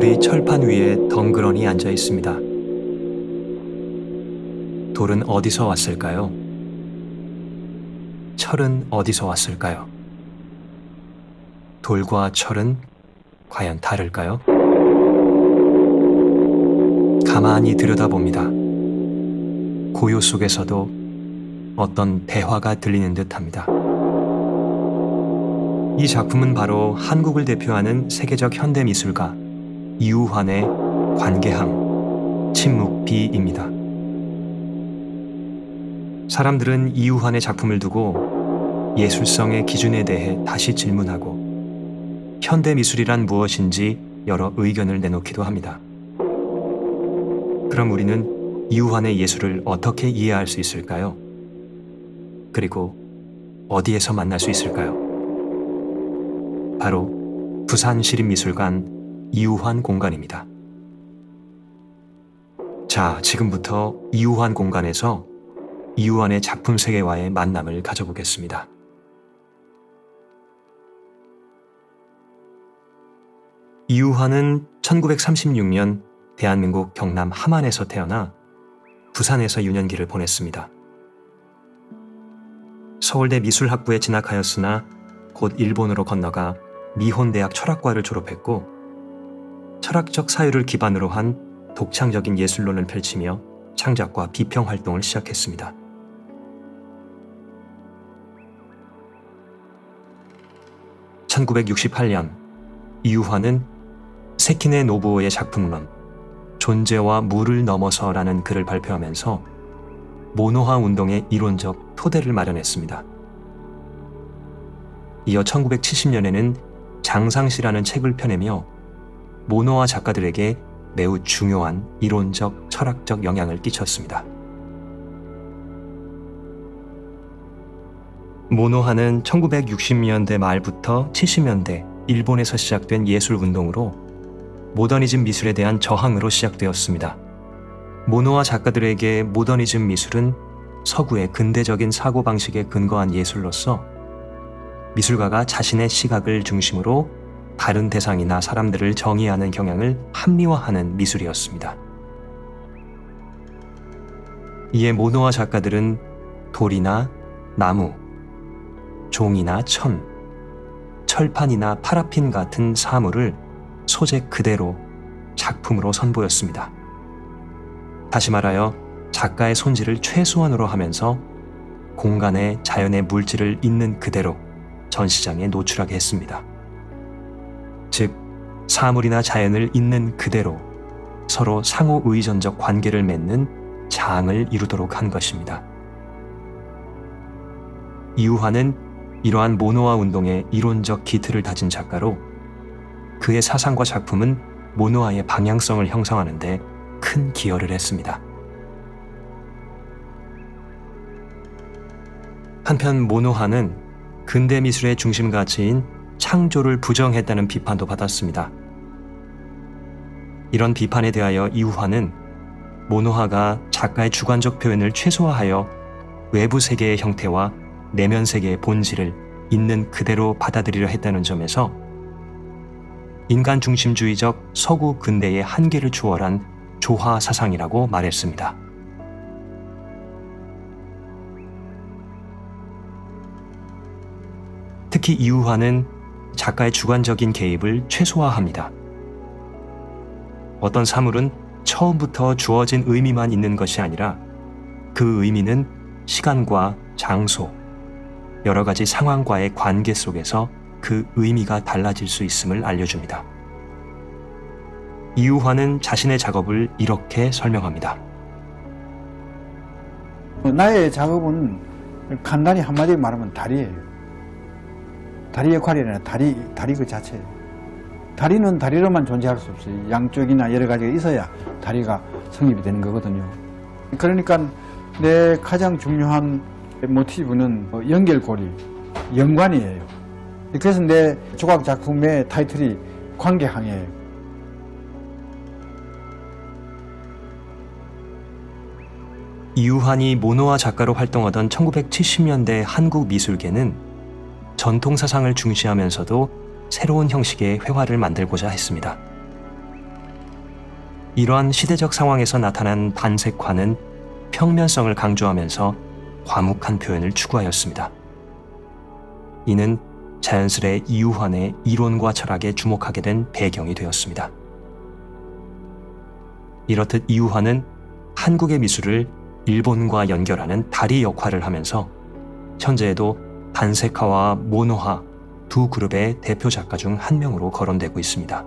돌이 철판 위에 덩그러니 앉아 있습니다. 돌은 어디서 왔을까요? 철은 어디서 왔을까요? 돌과 철은 과연 다를까요? 가만히 들여다봅니다. 고요 속에서도 어떤 대화가 들리는 듯합니다. 이 작품은 바로 한국을 대표하는 세계적 현대미술가 이우환의 관계항, 침묵비입니다. 사람들은 이우환의 작품을 두고 예술성의 기준에 대해 다시 질문하고 현대미술이란 무엇인지 여러 의견을 내놓기도 합니다. 그럼 우리는 이우환의 예술을 어떻게 이해할 수 있을까요? 그리고 어디에서 만날 수 있을까요? 바로 부산시립미술관 이우환 공간입니다. 자, 지금부터 이우환 공간에서 이우환의 작품 세계와의 만남을 가져보겠습니다. 이우환은 1936년 대한민국 경남 함안에서 태어나 부산에서 유년기를 보냈습니다. 서울대 미술학부에 진학하였으나 곧 일본으로 건너가 미혼대학 철학과를 졸업했고 철학적 사유를 기반으로 한 독창적인 예술론을 펼치며 창작과 비평 활동을 시작했습니다. (1968년) 이우환은 세키네 노부오의 작품론 존재와 물을 넘어서라는 글을 발표하면서 모노화 운동의 이론적 토대를 마련했습니다. 이어 1970년에는 장상시라는 책을 펴내며 모노화 작가들에게 매우 중요한 이론적, 철학적 영향을 끼쳤습니다. 모노화는 1960년대 말부터 70년대 일본에서 시작된 예술운동으로 모더니즘 미술에 대한 저항으로 시작되었습니다. 모노화 작가들에게 모더니즘 미술은 서구의 근대적인 사고방식에 근거한 예술로서 미술가가 자신의 시각을 중심으로 다른 대상이나 사람들을 정의하는 경향을 합리화하는 미술이었습니다. 이에 모노화 작가들은 돌이나 나무, 종이나 천, 철판이나 파라핀 같은 사물을 소재 그대로 작품으로 선보였습니다. 다시 말하여 작가의 손질을 최소한으로 하면서 공간에 자연의 물질을 있는 그대로 전시장에 노출하게 했습니다. 즉, 사물이나 자연을 있는 그대로 서로 상호 의존적 관계를 맺는 장을 이루도록 한 것입니다. 이우환은 이러한 모노화 운동의 이론적 기틀을 다진 작가로 그의 사상과 작품은 모노화의 방향성을 형성하는 데 큰 기여를 했습니다. 한편 모노화는 근대 미술의 중심 가치인 창조를 부정했다는 비판도 받았습니다. 이런 비판에 대하여 이우환은 모노화가 작가의 주관적 표현을 최소화하여 외부 세계의 형태와 내면 세계의 본질을 있는 그대로 받아들이려 했다는 점에서 인간 중심주의적 서구 근대의 한계를 초월한 조화 사상이라고 말했습니다. 특히 이우환은 작가의 주관적인 개입을 최소화합니다. 어떤 사물은 처음부터 주어진 의미만 있는 것이 아니라 그 의미는 시간과 장소, 여러 가지 상황과의 관계 속에서 그 의미가 달라질 수 있음을 알려줍니다. 이우환은 자신의 작업을 이렇게 설명합니다. 나의 작업은 간단히 한마디로 말하면 다리예요. 다리 역할이 아니라 다리 그 자체예요. 다리는 다리로만 존재할 수 없어요. 양쪽이나 여러 가지가 있어야 다리가 성립이 되는 거거든요. 그러니까 내 가장 중요한 모티브는 연결고리, 연관이에요. 그래서 내 조각 작품의 타이틀이 관계항이에요. 이우환이 모노화 작가로 활동하던 1970년대 한국 미술계는 전통 사상을 중시하면서도 새로운 형식의 회화를 만들고자 했습니다. 이러한 시대적 상황에서 나타난 단색화는 평면성을 강조하면서 과묵한 표현을 추구하였습니다. 이는 자연스레 이유환의 이론과 철학에 주목하게 된 배경이 되었습니다. 이렇듯 이유환은 한국의 미술을 일본과 연결하는 다리 역할을 하면서 현재에도 단색화와 모노화 두 그룹의 대표 작가 중 한 명으로 거론되고 있습니다.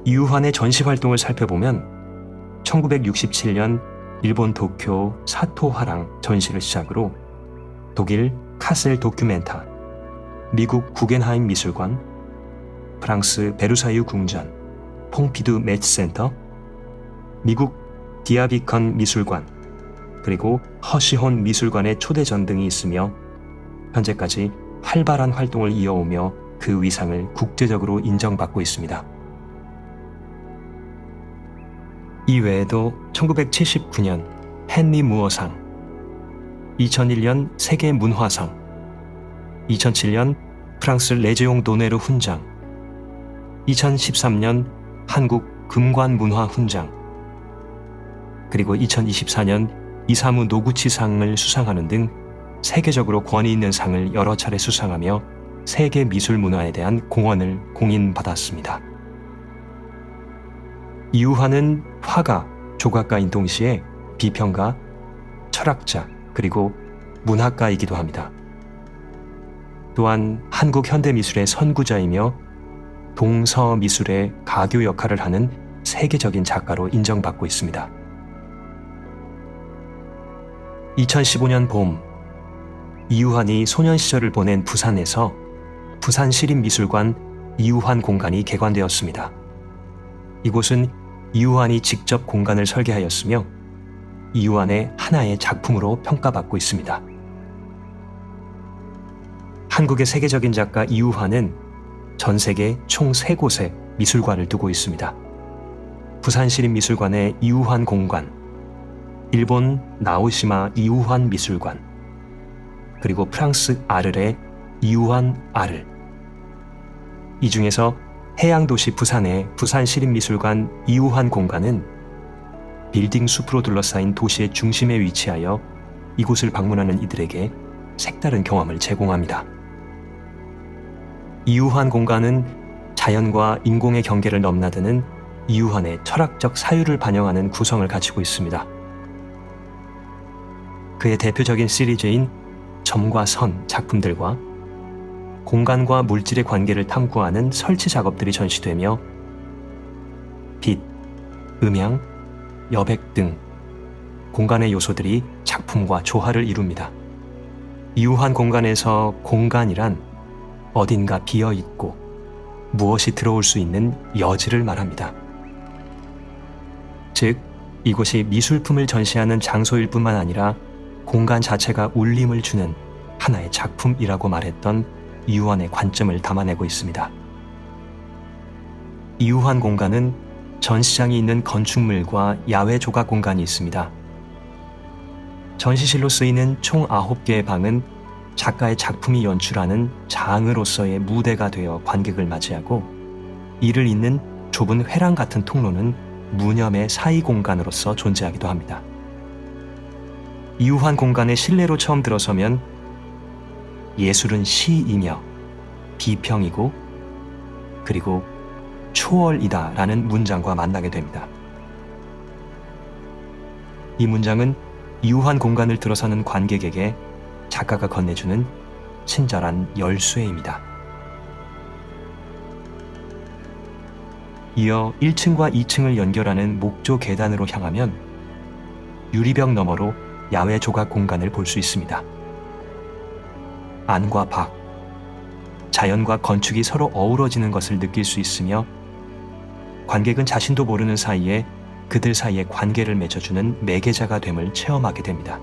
이유환의 전시 활동을 살펴보면 1967년 일본 도쿄 사토화랑 전시를 시작으로 독일 카셀 도큐멘타, 미국 구겐하임 미술관, 프랑스 베르사유 궁전, 퐁피두 매치센터, 미국 디아비컨 미술관, 그리고 허시혼 미술관의 초대전 등이 있으며 현재까지 활발한 활동을 이어오며 그 위상을 국제적으로 인정받고 있습니다. 이 외에도 1979년 헨리 무어상, 2001년 세계문화상, 2007년 프랑스 레제옹 도네르 훈장, 2013년 한국 금관문화 훈장, 그리고 2024년 이사무 노구치상을 수상하는 등 세계적으로 권위 있는 상을 여러 차례 수상하며 세계 미술 문화에 대한 공헌을 공인받았습니다. 이유환은 화가, 조각가인 동시에 비평가, 철학자, 그리고 문학가이기도 합니다. 또한 한국 현대미술의 선구자이며 동서미술의 가교 역할을 하는 세계적인 작가로 인정받고 있습니다. 2015년 봄, 이유환이 소년 시절을 보낸 부산에서 부산시립미술관 이유환 공간이 개관되었습니다. 이곳은 이유환이 직접 공간을 설계하였으며 이유환의 하나의 작품으로 평가받고 있습니다. 한국의 세계적인 작가 이유환은 전 세계 총 3곳에 미술관을 두고 있습니다. 부산시립미술관의 이유환 공간, 일본 나오시마 이유환 미술관, 그리고 프랑스 아르의 이유환 아르. 이 중에서 해양도시 부산의 부산시립미술관 이유환 공간은 빌딩 숲으로 둘러싸인 도시의 중심에 위치하여 이곳을 방문하는 이들에게 색다른 경험을 제공합니다. 이유환 공간은 자연과 인공의 경계를 넘나드는 이유환의 철학적 사유를 반영하는 구성을 갖추고 있습니다. 그의 대표적인 시리즈인 점과 선 작품들과 공간과 물질의 관계를 탐구하는 설치 작업들이 전시되며 빛, 음향, 여백 등 공간의 요소들이 작품과 조화를 이룹니다. 이유환 공간에서 공간이란 어딘가 비어있고 무엇이 들어올 수 있는 여지를 말합니다. 즉, 이곳이 미술품을 전시하는 장소일 뿐만 아니라 공간 자체가 울림을 주는 하나의 작품이라고 말했던 이유환의 관점을 담아내고 있습니다. 이유환 공간은 전시장이 있는 건축물과 야외 조각 공간이 있습니다. 전시실로 쓰이는 총 9개의 방은 작가의 작품이 연출하는 장으로서의 무대가 되어 관객을 맞이하고, 이를 잇는 좁은 회랑 같은 통로는 무념의 사이 공간으로서 존재하기도 합니다. 이유환 공간의 실내로 처음 들어서면 예술은 시이며 비평이고 그리고 초월이다 라는 문장과 만나게 됩니다. 이 문장은 이유환 공간을 들어서는 관객에게 작가가 건네주는 친절한 열쇠입니다. 이어 1층과 2층을 연결하는 목조 계단으로 향하면 유리벽 너머로 야외 조각 공간을 볼 수 있습니다. 안과 밖, 자연과 건축이 서로 어우러지는 것을 느낄 수 있으며 관객은 자신도 모르는 사이에 그들 사이의 관계를 맺어주는 매개자가 됨을 체험하게 됩니다.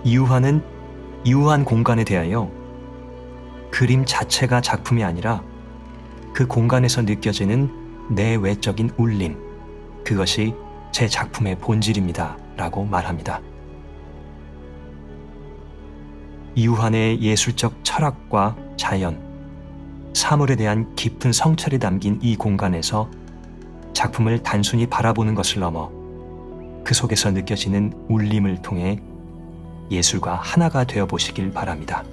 이유환은 이유환 공간에 대하여 그림 자체가 작품이 아니라 그 공간에서 느껴지는 내외적인 울림, 그것이 제 작품의 본질입니다 라고 말합니다. 이유환의 예술적 철학과 자연, 사물에 대한 깊은 성찰이 담긴 이 공간에서 작품을 단순히 바라보는 것을 넘어 그 속에서 느껴지는 울림을 통해 예술과 하나가 되어 보시길 바랍니다.